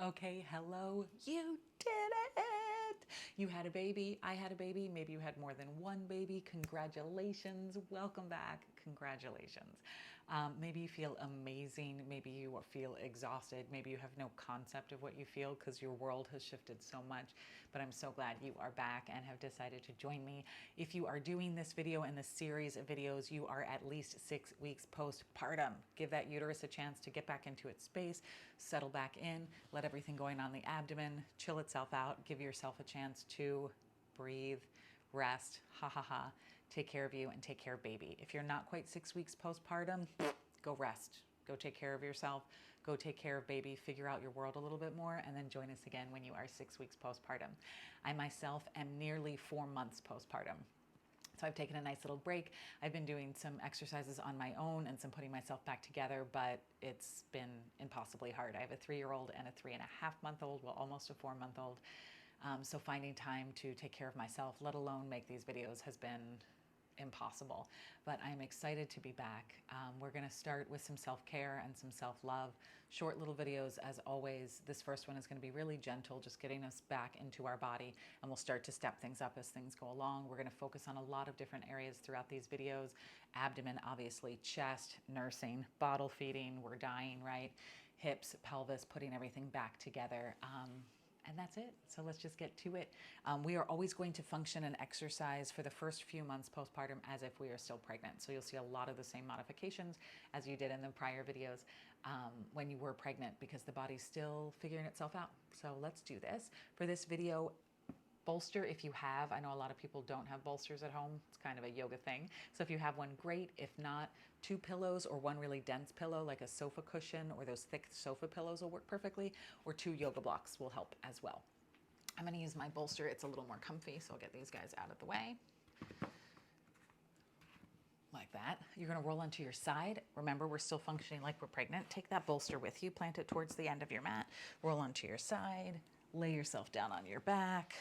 Okay, hello, you did it! You had a baby, I had a baby, maybe you had more than one baby. Congratulations, welcome back, congratulations. Maybe you feel amazing, maybe you feel exhausted, maybe you have no concept of what you feel because your world has shifted so much, but I'm so glad you are back and have decided to join me. If you are doing this video in the series of videos, you are at least 6 weeks postpartum. Give that uterus a chance to get back into its space, settle back in, let everything going on in the abdomen chill itself out, give yourself a chance to breathe, rest, take care of you and take care of baby. If you're not quite 6 weeks postpartum, go rest. Go take care of yourself, go take care of baby, figure out your world a little bit more, and then join us again when you are 6 weeks postpartum. I myself am nearly 4 months postpartum. So I've taken a nice little break. I've been doing some exercises on my own and some putting myself back together, but it's been impossibly hard. I have a 3-year-old and a 3.5-month-old, well, almost a 4-month-old. So finding time to take care of myself, let alone make these videos, has been impossible. But I'm excited to be back. We're going to start with some self-care and some self-love. Short little videos as always. This first one is going to be really gentle, just getting us back into our body, and we'll start to step things up as things go along. We're going to focus on a lot of different areas throughout these videos. Abdomen, obviously, chest, nursing, bottle feeding, we're dying, right? Hips, pelvis, putting everything back together. And that's it. So let's just get to it. We are always going to function and exercise for the first few months postpartum as if we are still pregnant. So you'll see a lot of the same modifications as you did in the prior videos when you were pregnant, because the body's still figuring itself out. So let's do this. For this video, bolster if you have. I know a lot of people don't have bolsters at home. It's kind of a yoga thing. So if you have one, great. If not, 2 pillows or one really dense pillow like a sofa cushion, or those thick sofa pillows will work perfectly, or 2 yoga blocks will help as well. I'm going to use my bolster. It's a little more comfy, so I'll get these guys out of the way. Like that. You're going to roll onto your side. Remember, we're still functioning like we're pregnant. Take that bolster with you, plant it towards the end of your mat, roll onto your side, lay yourself down on your back,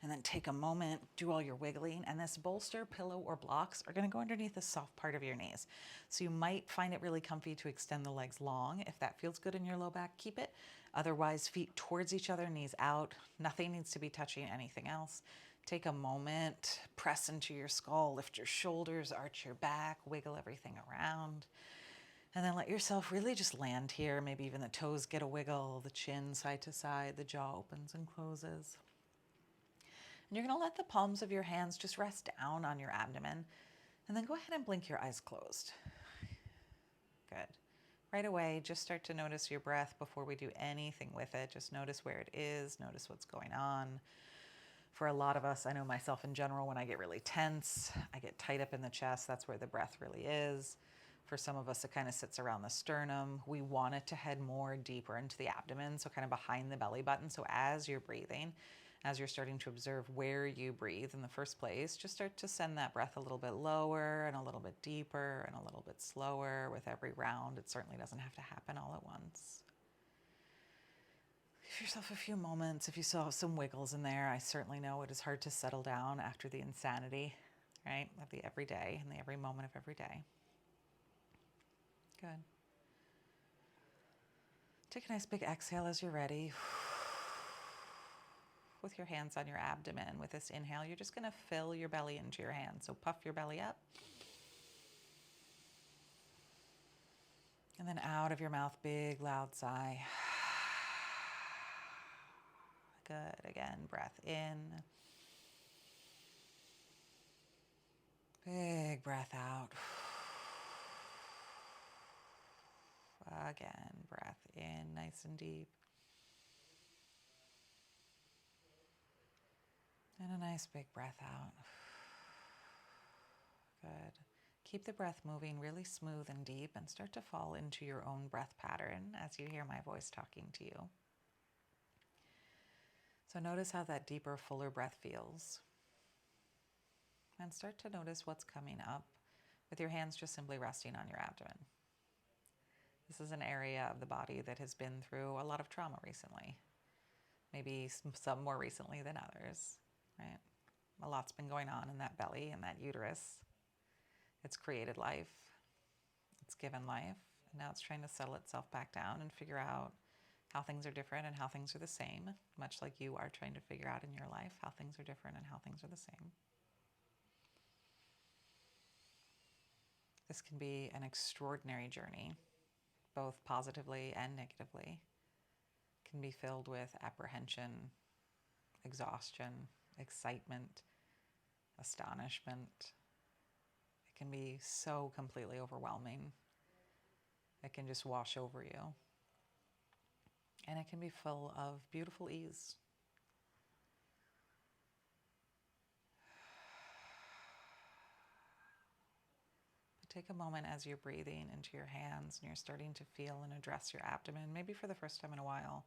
and then take a moment, do all your wiggling. And this bolster, pillow, or blocks are going to go underneath the soft part of your knees. So you might find it really comfy to extend the legs long. If that feels good in your low back, keep it. Otherwise, feet towards each other, knees out. Nothing needs to be touching anything else. Take a moment, press into your skull, lift your shoulders, arch your back, wiggle everything around. And then let yourself really just land here. Maybe even the toes get a wiggle, the chin side to side, the jaw opens and closes. And you're going to let the palms of your hands just rest down on your abdomen. And then go ahead and blink your eyes closed. Good. Right away, just start to notice your breath before we do anything with it. Just notice where it is, notice what's going on. For a lot of us, I know myself in general, when I get really tense, I get tight up in the chest. That's where the breath really is. For some of us, it kind of sits around the sternum. We want it to head more deeper into the abdomen, so kind of behind the belly button. So as you're breathing, as you're starting to observe where you breathe in the first place, just start to send that breath a little bit lower and a little bit deeper and a little bit slower with every round. It certainly doesn't have to happen all at once. Give yourself a few moments. If you still have some wiggles in there, I certainly know it is hard to settle down after the insanity, right, of the everyday and the every moment of every day. Good. Take a nice big exhale as you're ready. With your hands on your abdomen. With this inhale, you're just going to fill your belly into your hands. So puff your belly up. And then out of your mouth, big loud sigh. Good. Again, breath in. Big breath out. Again, breath in, nice and deep. And a nice big breath out. Good. Keep the breath moving really smooth and deep, and start to fall into your own breath pattern as you hear my voice talking to you. So notice how that deeper, fuller breath feels. And start to notice what's coming up with your hands just simply resting on your abdomen. This is an area of the body that has been through a lot of trauma recently. Maybe some more recently than others, right? A lot's been going on in that belly and that uterus. It's created life. It's given life. And now it's trying to settle itself back down and figure out how things are different and how things are the same, much like you are trying to figure out in your life how things are different and how things are the same. This can be an extraordinary journey, both positively and negatively. It can be filled with apprehension, exhaustion, excitement, astonishment. It can be so completely overwhelming. It can just wash over you. And it can be full of beautiful ease. But take a moment as you're breathing into your hands and you're starting to feel and address your abdomen, maybe for the first time in a while,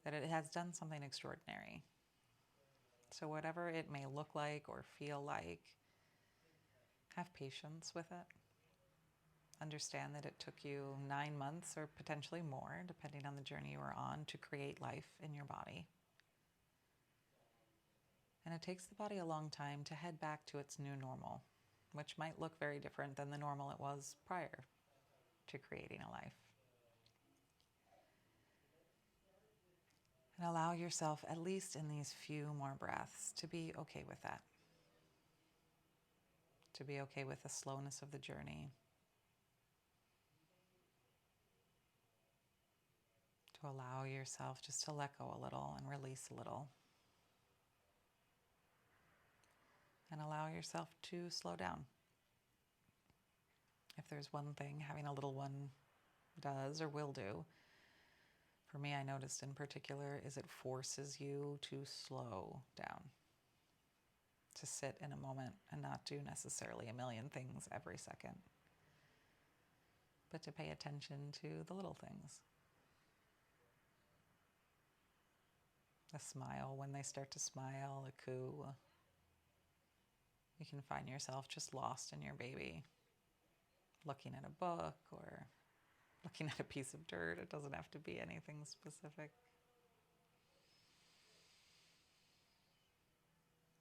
that it has done something extraordinary. So whatever it may look like or feel like, have patience with it. Understand that it took you 9 months or potentially more, depending on the journey you were on, to create life in your body. And it takes the body a long time to head back to its new normal, which might look very different than the normal it was prior to creating a life. And allow yourself, at least in these few more breaths, to be okay with that. To be okay with the slowness of the journey. To allow yourself just to let go a little and release a little. And allow yourself to slow down. If there's one thing having a little one does or will do, for me, I noticed in particular, is it forces you to slow down. To sit in a moment and not do necessarily a million things every second. But to pay attention to the little things. A smile when they start to smile, a coo. You can find yourself just lost in your baby, looking at a book or looking at a piece of dirt. It doesn't have to be anything specific.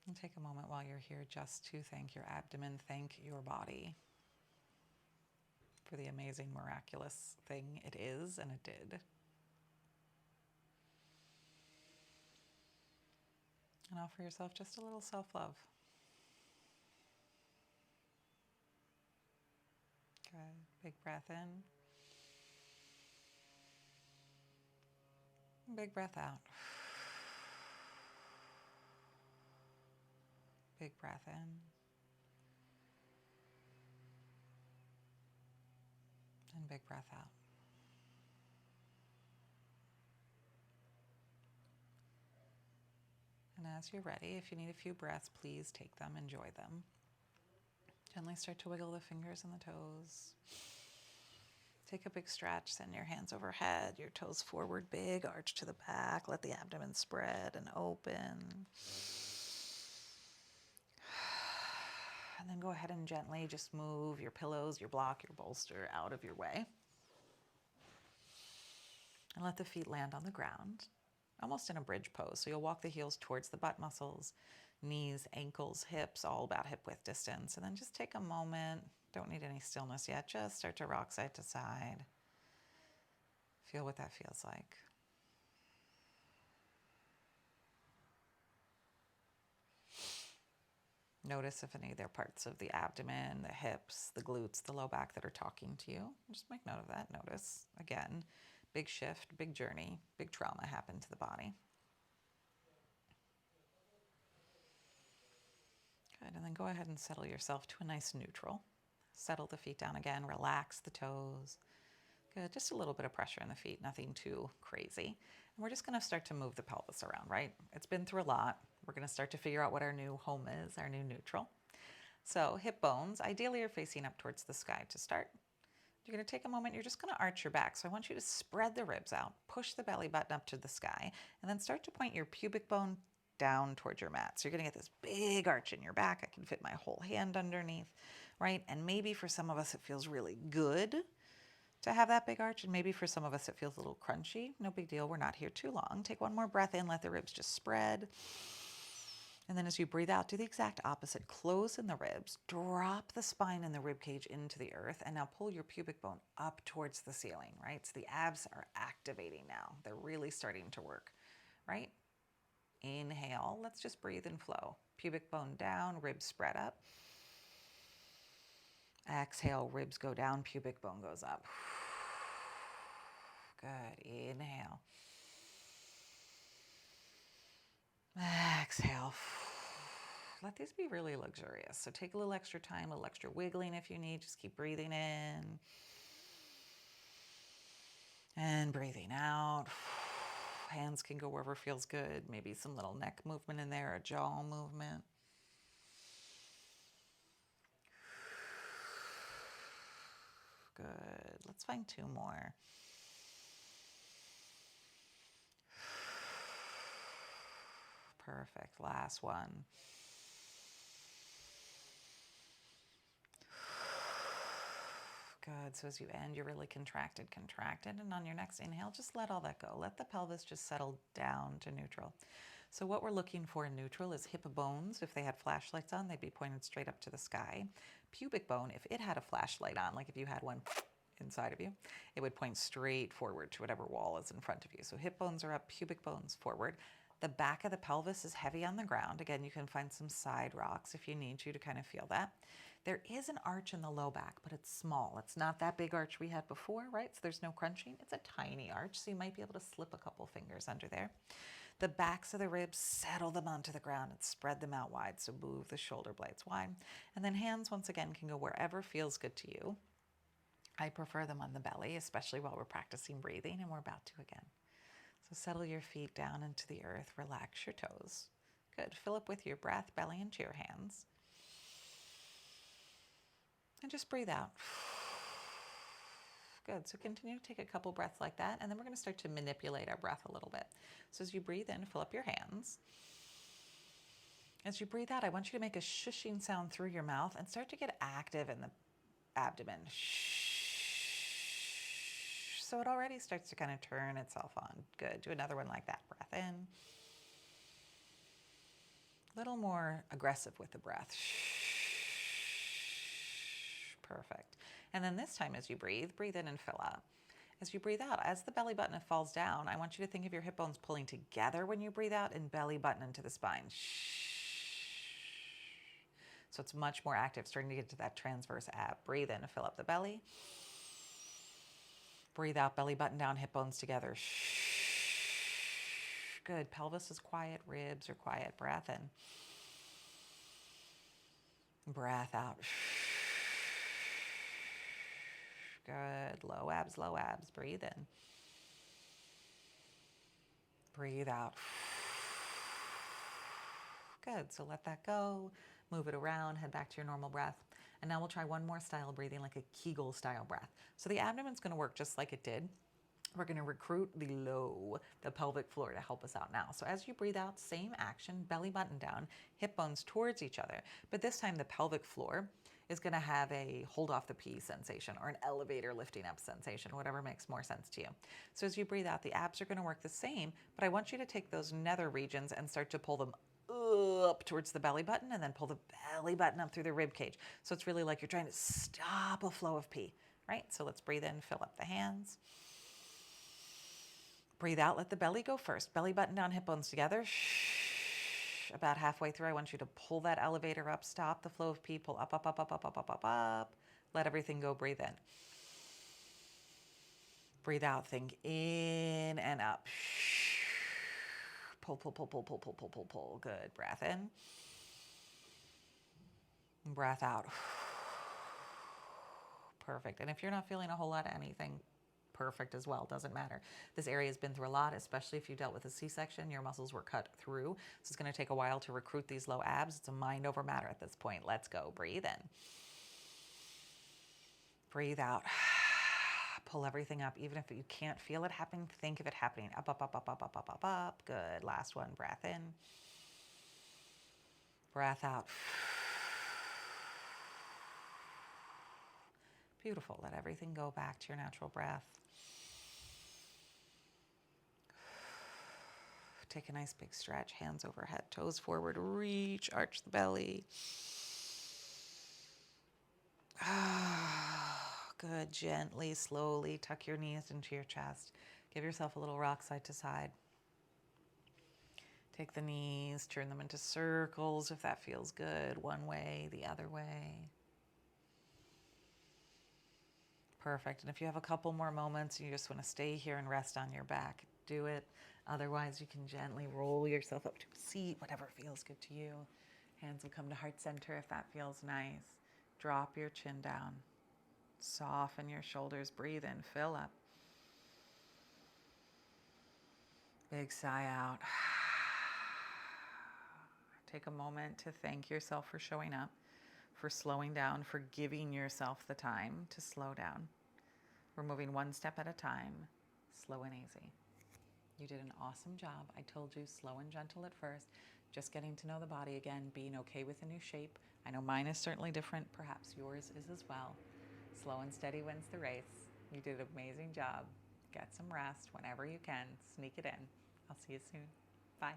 And take a moment while you're here just to thank your abdomen, thank your body for the amazing, miraculous thing it is and it did. And offer yourself just a little self-love. Good. Big breath in. Big breath out. Big breath in. And big breath out. And as you're ready, if you need a few breaths, please take them, enjoy them. Gently start to wiggle the fingers and the toes. Take a big stretch, send your hands overhead, your toes forward, big arch to the back. Let the abdomen spread and open. And then go ahead and gently just move your pillows, your block, your bolster out of your way. And let the feet land on the ground, almost in a bridge pose. So you'll walk the heels towards the butt muscles, knees, ankles, hips, all about hip width distance. And then just take a moment. Don't need any stillness yet. Just start to rock side to side. Feel what that feels like. Notice if any of their parts of the abdomen, the hips, the glutes, the low back that are talking to you. Just make note of that. Notice. Again, big shift, big journey, big trauma happened to the body. Good. And then go ahead and settle yourself to a nice neutral. Settle the feet down again. Relax the toes. Good. Just a little bit of pressure in the feet. Nothing too crazy. And we're just going to start to move the pelvis around, right? It's been through a lot. We're going to start to figure out what our new home is, our new neutral. So hip bones, ideally, are facing up towards the sky to start. You're going to take a moment. You're just going to arch your back. So I want you to spread the ribs out, push the belly button up to the sky, and then start to point your pubic bone down towards your mat. So you're going to get this big arch in your back. I can fit my whole hand underneath, right? And maybe for some of us, it feels really good to have that big arch. And maybe for some of us, it feels a little crunchy. No big deal. We're not here too long. Take one more breath in. Let the ribs just spread. And then as you breathe out, do the exact opposite. Close in the ribs, drop the spine and the rib cage into the earth, and now pull your pubic bone up towards the ceiling, right? So the abs are activating now. They're really starting to work, right? Inhale, let's just breathe and flow. Pubic bone down, ribs spread up. Exhale, ribs go down, pubic bone goes up. Good, inhale. Exhale. Let these be really luxurious. So take a little extra time, a little extra wiggling if you need. Just keep breathing in and breathing out. Hands can go wherever feels good. Maybe some little neck movement in there, a jaw movement. Good. Let's find two more. Perfect. Last one. Good. So as you end, you're really contracted. And on your next inhale, just let all that go. Let the pelvis just settle down to neutral. So what we're looking for in neutral is hip bones. If they had flashlights on, they'd be pointed straight up to the sky. Pubic bone, if it had a flashlight on, like if you had one inside of you, it would point straight forward to whatever wall is in front of you. So hip bones are up, pubic bones forward. The back of the pelvis is heavy on the ground. Again, you can find some side rocks if you need to kind of feel that. There is an arch in the low back, but it's small. It's not that big arch we had before, right? So there's no crunching. It's a tiny arch, so you might be able to slip a couple fingers under there. The backs of the ribs, settle them onto the ground and spread them out wide, so move the shoulder blades wide. And then hands, once again, can go wherever feels good to you. I prefer them on the belly, especially while we're practicing breathing, and we're about to again. So settle your feet down into the earth, relax your toes. Good, fill up with your breath, belly into your hands. And just breathe out. Good, so continue to take a couple breaths like that, and then we're gonna start to manipulate our breath a little bit. So as you breathe in, fill up your hands. As you breathe out, I want you to make a shushing sound through your mouth and start to get active in the abdomen. So it already starts to kind of turn itself on. Good, do another one like that. Breath in. A little more aggressive with the breath. Perfect. And then this time as you breathe in and fill up. As you breathe out, as the belly button falls down, I want you to think of your hip bones pulling together when you breathe out and belly button into the spine. So it's much more active, starting to get to that transverse ab. Breathe in and fill up the belly. Breathe out, belly button down, hip bones together. Good, pelvis is quiet, ribs are quiet. Breath in. Breath out. Good, low abs, breathe in. Breathe out. Good, so let that go. Move it around, head back to your normal breath. And now we'll try one more style of breathing, like a Kegel style breath. So the abdomen's gonna work just like it did. We're gonna recruit the pelvic floor to help us out now. So as you breathe out, same action, belly button down, hip bones towards each other. But this time the pelvic floor is gonna have a hold off the pee sensation or an elevator lifting up sensation, whatever makes more sense to you. So as you breathe out, the abs are gonna work the same, but I want you to take those nether regions and start to pull them up towards the belly button and then pull the belly button up through the rib cage. So it's really like you're trying to stop a flow of pee, right? So let's breathe in, fill up the hands. Breathe out, let the belly go first. Belly button down, hip bones together. About halfway through, I want you to pull that elevator up, stop the flow of pee, pull up, up, up, up, up, up, up, up, up. Let everything go, breathe in. Breathe out, think in and up. Pull, pull, pull, pull, pull, pull, pull, pull, pull. Good, breath in. Breath out. Perfect. And if you're not feeling a whole lot of anything, perfect as well, doesn't matter. This area has been through a lot, especially if you dealt with a C-section, your muscles were cut through. So it's gonna take a while to recruit these low abs. It's a mind over matter at this point. Let's go, breathe in. Breathe out. Pull everything up, even if you can't feel it happening, think of it happening. Up, up, up, up, up, up, up, up, up. Good, last one, breath in. Breath out. Beautiful, let everything go back to your natural breath. Take a nice big stretch, hands overhead, toes forward, reach, arch the belly. Good. Gently, slowly tuck your knees into your chest. Give yourself a little rock side to side. Take the knees, turn them into circles if that feels good. One way, the other way. Perfect. And if you have a couple more moments, you just want to stay here and rest on your back, do it. Otherwise, you can gently roll yourself up to a seat, whatever feels good to you. Hands will come to heart center if that feels nice. Drop your chin down. Soften your shoulders. Breathe in. Fill up. Big sigh out. Take a moment to thank yourself for showing up, for slowing down, for giving yourself the time to slow down. We're moving one step at a time, slow and easy. You did an awesome job. I told you slow and gentle at first, just getting to know the body again, being okay with the new shape. I know mine is certainly different. Perhaps yours is as well. Slow and steady wins the race. You did an amazing job. Get some rest whenever you can. Sneak it in. I'll see you soon. Bye.